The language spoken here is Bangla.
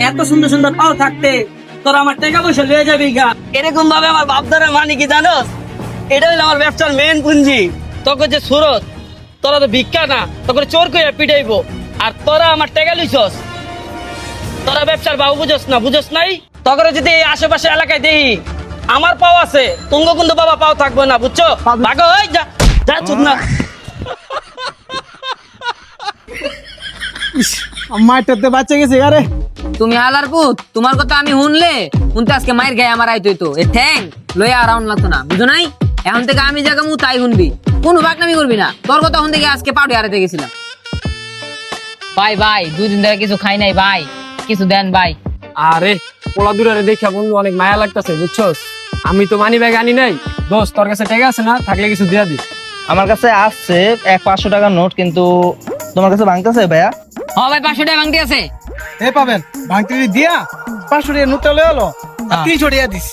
এত সুন্দর সুন্দর পাও থাকতে তোরা আমার টাকা পয়সা লয়ে যাবি গা। এরকম ভাবে আমার বাপদারা মানে কি জানোস, এটা হলো আমার ব্যবসার মেন পুঁজি। তোকে যে সুরত, তোরা তো ভিক্ষা না, তোকে চোর করে পিটাইবো, আর তোরা আমার টাকা লইছস। তোরা ব্যবসার বাবু বুঝোস না, বুঝোস নাই। তখন যদি এই আশেপাশে এলাকায় দেখি আমার পাও আছে, তুঙ্গ কিন্তু বাবা পাও থাকবে না, বুঝছো? ভাগো, ওই যা যা, চুপ না। মাইটাতে বাচ্চা গেছে আরে। তুমি হালার পুত, তোমার কথা আমি শুনতে আজকে মায়ের গায়ে আমার আইতো তো এ ঠ্যাং লইয়া রাউন্ড লাগতো না, বুঝো নাই? এখন থেকে আমি জায়গা মু তাই শুনবি, কোনো বাকনামি করবি না। তোর কথা শুন থেকে আজকে পাউডি হারাতে গেছিলাম। ভাই ভাই, 2 দিন ধরে কিছু খাই নাই ভাই, কিছু দেন ভাই। আরে পোলা দূরে দেখা বন্ধু অনেক মায়া লাগতেছে, বুঝছস? আমি তো মানি ব্যাগ আনি নাই। দোস্ত তোর কাছে টাকা আছে না? থাকলে কিছু দিয়া দি। আমার কাছে আছে 500 টাকার নোট, কিন্তু তোমার কাছে ভাঙতেছে ভাইয়া? হ ভাই, 500 টাকা ভাঙতে আছে। এ পাবেন ভাঙতে দিয়া 500 টাকা নোটটা লয়ে আলো, 300 টাকা দিস।